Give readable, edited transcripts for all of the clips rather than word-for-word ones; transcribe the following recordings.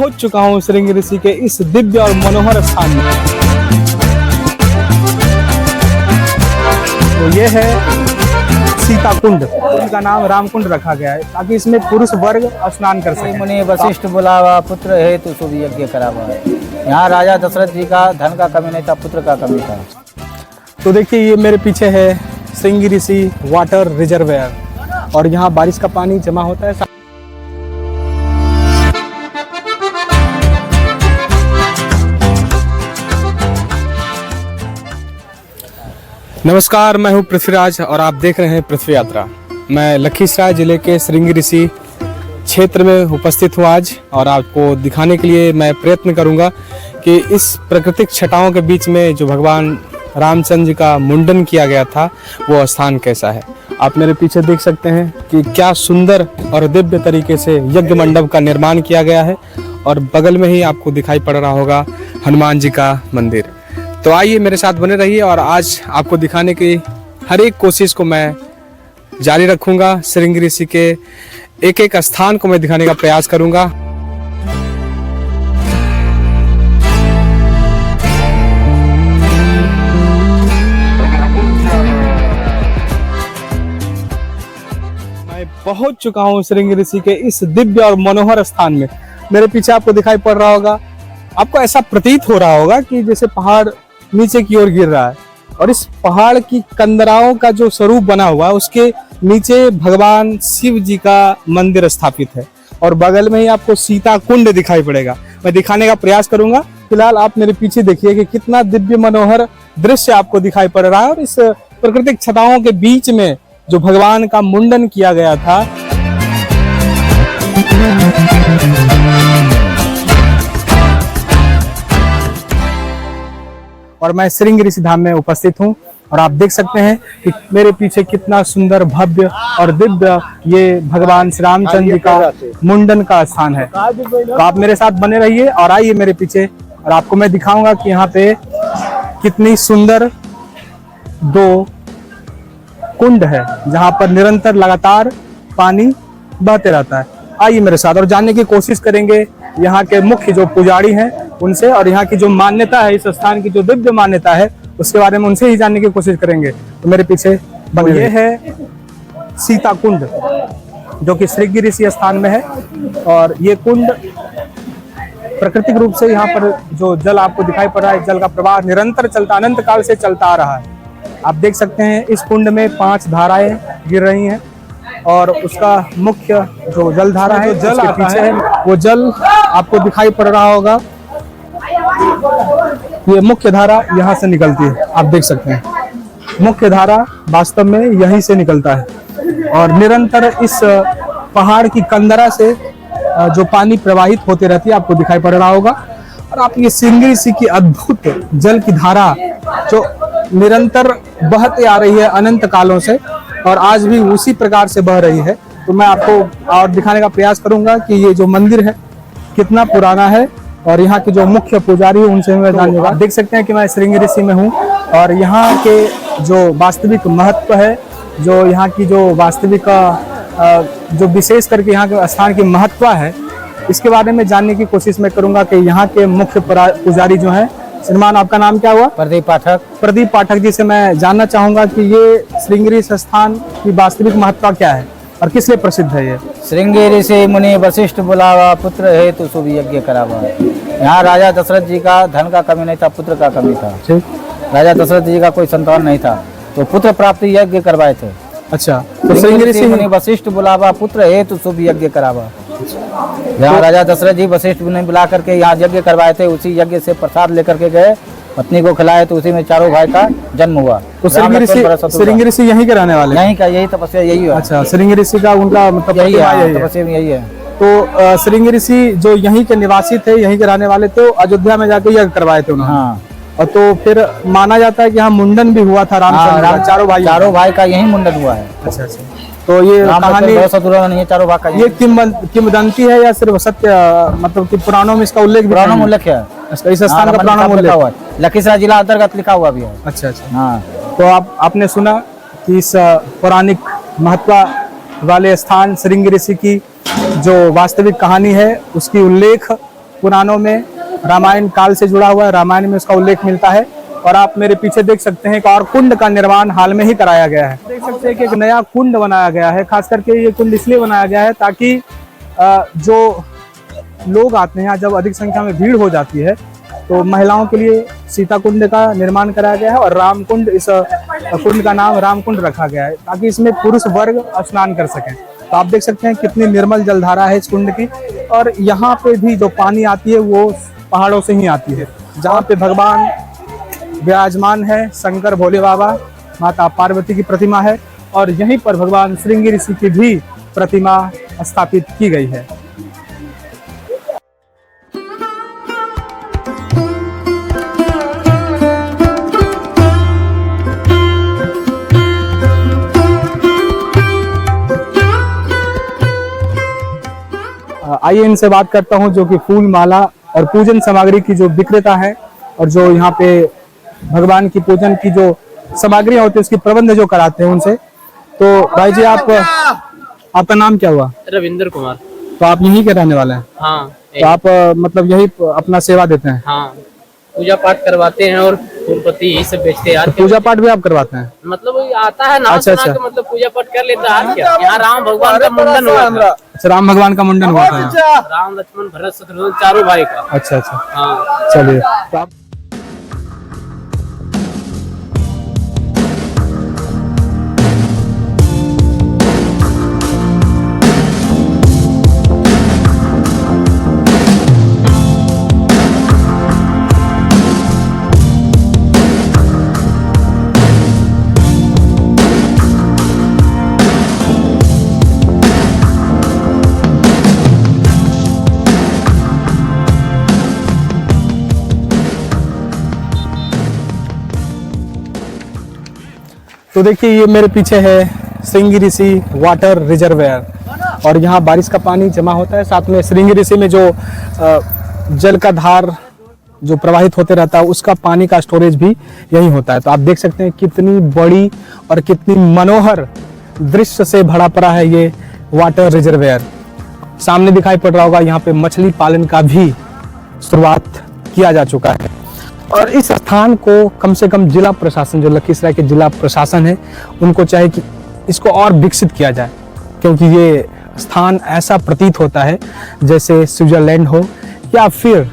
पहुंच चुका हूं श्रृंगी ऋषि के इस दिव्य और मनोहर स्थान में। तो ये है सीता कुंड, इनका नाम राम कुंड रखा गया है ताकि इसमें पुरुष वर्ग स्नान कर सके। मुनि वशिष्ठ बुलावा, पुत्र हेतु शुभ यज्ञ करावा। यहाँ राजा दशरथ जी का धन का कमी नहीं था, पुत्र का कमी था। तो देखिए ये मेरे पीछे है श्रृंगी ऋषि वाटर रिजर्वायर और यहाँ बारिश का पानी जमा होता है। नमस्कार, मैं हूं पृथ्वीराज और आप देख रहे हैं पृथ्वी यात्रा। मैं लखीसराय जिले के श्रृंगी ऋषि क्षेत्र में उपस्थित हूं आज और आपको दिखाने के लिए मैं प्रयत्न करूंगा कि इस प्राकृतिक छटाओं के बीच में जो भगवान रामचंद्र जी का मुंडन किया गया था वो स्थान कैसा है। आप मेरे पीछे देख सकते हैं कि क्या सुंदर और दिव्य तरीके से यज्ञ मंडप का निर्माण किया गया है और बगल में ही आपको दिखाई पड़ रहा होगा हनुमान जी का मंदिर। तो आइए मेरे साथ बने रहिए और आज आपको दिखाने की हर एक कोशिश को मैं जारी रखूंगा। श्रृंगी ऋषि के एक एक स्थान को मैं दिखाने का प्रयास करूंगा। मैं पहुंच चुका हूं श्रृंगी ऋषि के इस दिव्य और मनोहर स्थान में। मेरे पीछे आपको दिखाई पड़ रहा होगा, आपको ऐसा प्रतीत हो रहा होगा कि जैसे पहाड़ नीचे की ओर गिर रहा है और इस पहाड़ की कंदराओं का जो स्वरूप बना हुआ है उसके नीचे भगवान शिव जी का मंदिर स्थापित है और बगल में ही आपको सीता कुंड दिखाई पड़ेगा। मैं दिखाने का प्रयास करूंगा। फिलहाल आप मेरे पीछे देखिए कि कितना दिव्य मनोहर दृश्य आपको दिखाई पड़ रहा है और इस प्राकृतिक छटाओं के बीच में जो भगवान का मुंडन किया गया था। और मैं श्रृंगी ऋषि धाम में उपस्थित हूं और आप देख सकते हैं कि मेरे पीछे कितना सुंदर भव्य और दिव्य ये भगवान श्री रामचंद्र जी का मुंडन का स्थान है। तो आप मेरे साथ बने रहिए और आइए मेरे पीछे और आपको मैं दिखाऊंगा कि यहाँ पे कितनी सुंदर दो कुंड है जहाँ पर निरंतर लगातार पानी बहते रहता है। आइए मेरे साथ और जानने की कोशिश करेंगे यहाँ के मुख्य जो पुजारी हैं उनसे और यहाँ की जो मान्यता है, इस स्थान की जो दिव्य मान्यता है उसके बारे में उनसे ही जानने की कोशिश करेंगे। तो मेरे पीछे ये है सीता कुंड जो कि श्रृंगी ऋषि स्थान में है और ये कुंड प्राकृतिक रूप से यहाँ पर जो जल आपको दिखाई पड़ रहा है, जल का प्रवाह निरंतर चलता, अनंत काल से चलता आ रहा है। आप देख सकते हैं इस कुंड में 5 धाराएं गिर रही हैं और उसका मुख्य जो जल धारा है, जो जल आता है वो जल आपको दिखाई पड़ रहा होगा। ये मुख्य धारा यहाँ से निकलती है, आप देख सकते हैं मुख्य धारा वास्तव में यहीं से निकलता है और निरंतर इस पहाड़ की कंदरा से जो पानी प्रवाहित होते रहती है आपको दिखाई पड़ रहा होगा। और आप ये श्रृंगी ऋषि की अद्भुत जल की धारा जो निरंतर बहते आ रही है अनंत कालों से और आज भी उसी प्रकार से बह रही है। तो मैं आपको और दिखाने का प्रयास करूंगा कि ये जो मंदिर है कितना पुराना है और यहाँ के जो मुख्य पुजारी है उनसे मैं जानूंगा। आप देख सकते हैं कि मैं श्रृंगी ऋषि में हूँ और यहाँ के जो वास्तविक महत्व है, जो यहाँ की जो वास्तविक जो विशेष करके यहाँ के स्थान की महत्व है, इसके बारे में जानने की कोशिश मैं करूंगा कि यहाँ के मुख्य पुजारी जो है। श्रीमान, आपका नाम क्या हुआ? प्रदीप पाठक। प्रदीप पाठक जी से मैं जानना चाहूंगा कि ये श्रृंगी ऋषि स्थान की वास्तविक महत्ता क्या है और किस लिए प्रसिद्ध है ये? श्रृंगी ऋषि मुनि वशिष्ठ बुलावा, पुत्र हेतु शुभ यज्ञ करावा। यहाँ राजा दशरथ जी का धन का कमी नहीं था, पुत्र का कमी था। ठीक, राजा दशरथ जी का कोई संतान नहीं था तो पुत्र प्राप्ति यज्ञ करवाए थे। अच्छा, तो श्रृंगी ऋषि मुनि वशिष्ठ बुलावा, पुत्र हेतु शुभ यज्ञ करावा। यहाँ राजा दशरथ जी वशिष्ठ मुनि बुला करके यहाँ यज्ञ करवाए थे, उसी यज्ञ से प्रसाद लेकर के गए, पत्नी को खिलाए तो उसी में चारों भाई का जन्म हुआ। तो श्रृंगी ऋषि यहीं के रहने वाले? यहीं का, यही तपस्या यही है। अच्छा, श्रृंगी ऋषि का उनका मतलब यही है, तपस्या में यही है। तो श्रृंगी ऋषि जो यहीं के निवासी थे, यहीं के रहने वाले थे, अयोध्या में जाके यज्ञ करवाए थे उन्होंने। हाँ। और तो फिर माना जाता है कि यहाँ मुंडन भी हुआ था रामचंद्र का, चारों भाई का यही मुंडन हुआ है। अच्छा अच्छा, तो ये कहानी नहीं है, चारों भाई का ये किंवदंती है या सिर्फ सत्य, मतलब कि पुराणों में इसका उल्लेख? पुराणों में उल्लेख है, इस स्थान का पुराणों में उल्लेख हुआ, लखीसराय जिला अंतर्गत लिखा हुआ भी है। अच्छा अच्छा, हाँ। तो आपने सुना कि इस पौराणिक महत्व वाले स्थान श्रृंगी ऋषि की जो वास्तविक कहानी है उसकी उल्लेख पुराणों में रामायण काल से जुड़ा हुआ है, रामायण में इसका उल्लेख मिलता है। और आप मेरे पीछे देख सकते हैं कि और कुंड का निर्माण हाल में ही कराया गया है। देख सकते हैं कि एक नया कुंड बनाया गया है। खास करके ये कुंड इसलिए बनाया गया है ताकि जो लोग आते हैं, जब अधिक संख्या में भीड़ हो जाती है तो महिलाओं के लिए सीता कुंड का निर्माण कराया गया है और राम कुंड, इस कुंड का नाम राम कुंड रखा गया है ताकि इसमें पुरुष वर्ग स्नान कर सकें। तो आप देख सकते हैं कितनी निर्मल जलधारा है इस कुंड की। और यहाँ पे भी जो पानी आती है वो पहाड़ों से ही आती है। जहाँ पे भगवान विराजमान है, शंकर भोले बाबा, माता पार्वती की प्रतिमा है और यहीं पर भगवान श्रृंगी ऋषि की भी प्रतिमा स्थापित की गई है। आइए इनसे बात करता हूं, जो कि फूल माला और पूजन सामग्री की जो विक्रेता है और जो यहाँ पे भगवान की पूजन की जो सामग्रियां होती है उसकी प्रबंध जो कराते हैं उनसे। तो भाई जी, आपका नाम क्या हुआ? रविंद्र कुमार। तो आप यहीं के रहने वाले हैं? हाँ। तो आप मतलब यही अपना सेवा देते हैं? हाँ, पूजा पाठ करवाते हैं और फूलपत्ती यही सब बेचते हैं यार। तो पूजा पाठ भी आप करवाते हैं? मतलब आता है नाम अच्छा, सुना के मतलब पूजा पाठ कर लेता है क्या। यहाँ राम भगवान का मुंडन हुआ था। अच्छा, राम भगवान का मुंडन हुआ था? राम लक्ष्मण भरत शत्रुघ्न चारों भाई का। अच्छा अच्छा, हाँ चलिए। तो आप तो देखिए, ये मेरे पीछे है श्रृंगी ऋषि वाटर रिजर्वेयर और यहाँ बारिश का पानी जमा होता है। साथ में श्रृंगी ऋषि में जो जल का धार जो प्रवाहित होते रहता है उसका पानी का स्टोरेज भी यही होता है। तो आप देख सकते हैं कितनी बड़ी और कितनी मनोहर दृश्य से भरा पड़ा है ये वाटर रिजर्वेयर। सामने दिखाई पड़ रहा होगा, यहाँ पे मछली पालन का भी शुरुआत किया जा चुका है। और इस स्थान को कम से कम जिला प्रशासन, जो लखीसराय के जिला प्रशासन है, उनको चाहे कि इसको और विकसित किया जाए, क्योंकि ये स्थान ऐसा प्रतीत होता है जैसे स्विट्जरलैंड हो या फिर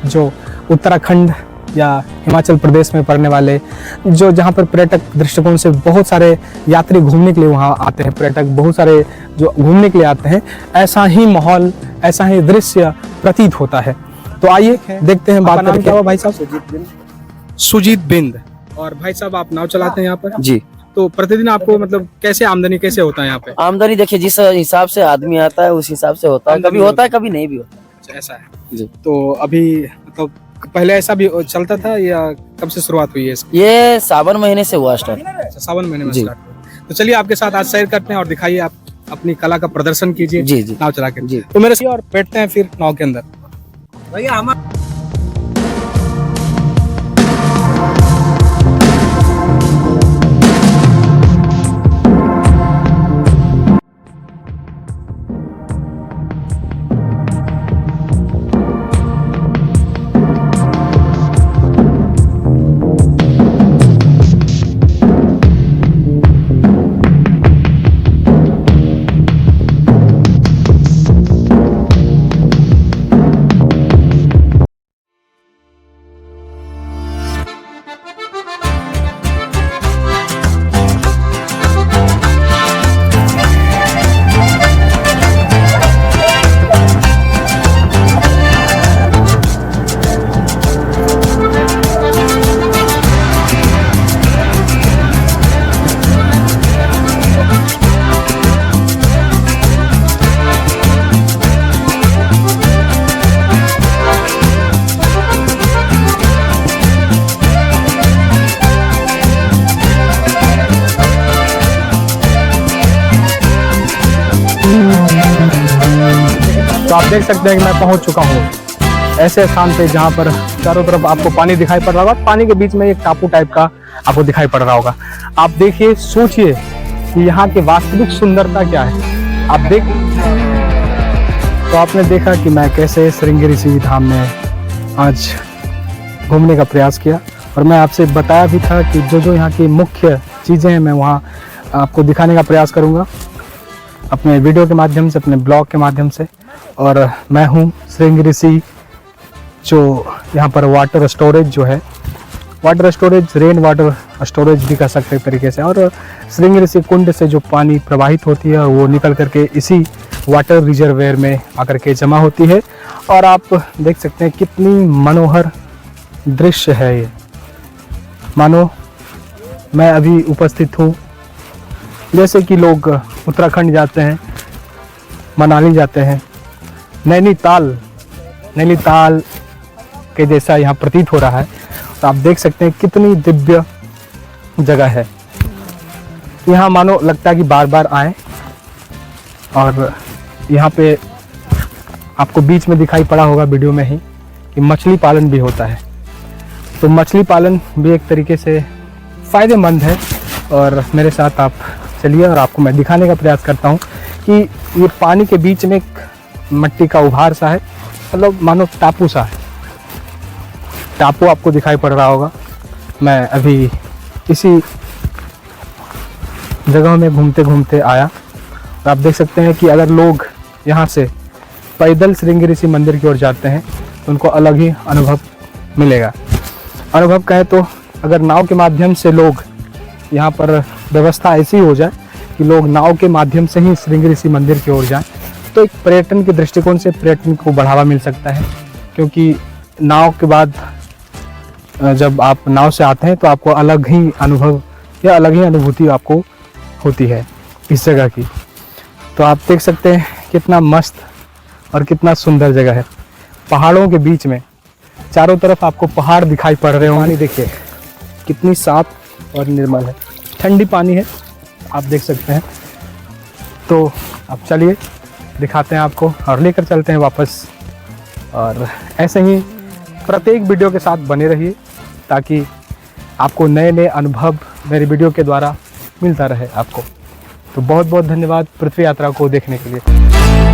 जो उत्तराखंड या हिमाचल प्रदेश में पड़ने वाले, जो जहाँ पर पर्यटक दृष्टिकोण से बहुत सारे यात्री घूमने के लिए वहाँ आते हैं, पर्यटक बहुत सारे जो घूमने के लिए आते हैं, ऐसा ही माहौल, ऐसा ही दृश्य प्रतीत होता है। तो आइए देखते हैं। बात करके क्या हुआ भाई साहब? सुजीत बिंद। और भाई साहब, आप नाव चलाते हैं यहाँ पर? जी। तो प्रतिदिन आपको मतलब कैसे आमदनी कैसे होता है यहाँ पे? आमदनी देखिए, जिस हिसाब से आदमी आता है उस हिसाब से होता है, कभी होता है कभी नहीं भी होता। अच्छा, ऐसा है जी। तो अभी मतलब पहले ऐसा भी चलता था या कब से शुरुआत हुई है इसकी? ये सावन महीने से हुआ स्टार्ट। अच्छा, सावन महीने में जी। स्टार्ट हुआ। तो चलिए आपके साथ आज सैर करते हैं और दिखाइए, आप अपनी कला का प्रदर्शन कीजिए जी जी नाव चला के। जी। तो मेरे से और बैठते हैं फिर नाव के अंदर। भैया हम तो आप देख सकते हैं कि मैं पहुंच चुका हूं ऐसे स्थान पे जहां पर चारों तरफ आपको पानी दिखाई पड़ रहा होगा। पानी के बीच में एक टापू टाइप का आपको दिखाई पड़ रहा होगा। आप देखिए, सोचिए कि यहाँ की वास्तविक सुंदरता क्या है। आप देख तो आपने देखा कि मैं कैसे श्रृंगेरी शिव धाम में आज घूमने का प्रयास किया, और मैं आपसे बताया भी था कि जो जो यहाँ की मुख्य चीज़ें हैं मैं वहाँ आपको दिखाने का प्रयास करूँगा अपने वीडियो के माध्यम से, अपने ब्लॉग के माध्यम से। और मैं हूँ श्रृंगेरी शिव, जो यहाँ पर वाटर स्टोरेज जो है, water storage, rain water storage भी कह सकते हैं तरीके से, और श्रृंगेरी शिव कुंड से जो पानी प्रवाहित होती है और वो निकल करके इसी वाटर रिजर्वेयर में आकर के जमा होती है। और आप देख सकते हैं कितनी मनोहर दृश्य है ये, मानो मैं अभी उपस्थित हूँ जैसे कि लोग उत्तराखंड जाते हैं, मनाली जाते हैं, नैनीताल के जैसा यहाँ प्रतीत हो रहा है। तो आप देख सकते हैं कितनी दिव्य जगह है यहाँ, मानो लगता है कि बार बार आए। और यहाँ पे आपको बीच में दिखाई पड़ा होगा वीडियो में ही कि मछली पालन भी होता है। तो मछली पालन भी एक तरीके से फ़ायदेमंद है। और मेरे साथ आप चलिए और आपको मैं दिखाने का प्रयास करता हूँ कि ये पानी के बीच में एक मिट्टी का उभार सा है, मतलब मानो टापू सा है। टापू आपको दिखाई पड़ रहा होगा। मैं अभी इसी जगह में घूमते घूमते आया, और आप देख सकते हैं कि अगर लोग यहाँ से पैदल श्रृंगेरी शिव मंदिर की ओर जाते हैं तो उनको अलग ही अनुभव मिलेगा। अनुभव कहें तो अगर नाव के माध्यम से लोग यहाँ पर व्यवस्था ऐसी हो जाए कि लोग नाव के माध्यम से ही श्रृंगेरी शिव मंदिर की ओर जाएं, तो एक पर्यटन के दृष्टिकोण से पर्यटन को बढ़ावा मिल सकता है। क्योंकि नाव के बाद जब आप नाव से आते हैं तो आपको अलग ही अनुभव या अलग ही अनुभूति आपको होती है इस जगह की। तो आप देख सकते हैं कितना मस्त और कितना सुंदर जगह है, पहाड़ों के बीच में। चारों तरफ आपको पहाड़ दिखाई पड़ रहे होंगे। पानी देखिए कितनी साफ और निर्मल है, ठंडी पानी है, आप देख सकते हैं। तो अब चलिए दिखाते हैं आपको और लेकर चलते हैं वापस। और ऐसे ही प्रत्येक वीडियो के साथ बने रहिए ताकि आपको नए नए अनुभव मेरे वीडियो के द्वारा मिलता रहे आपको। तो बहुत बहुत धन्यवाद पृथ्वी यात्रा को देखने के लिए।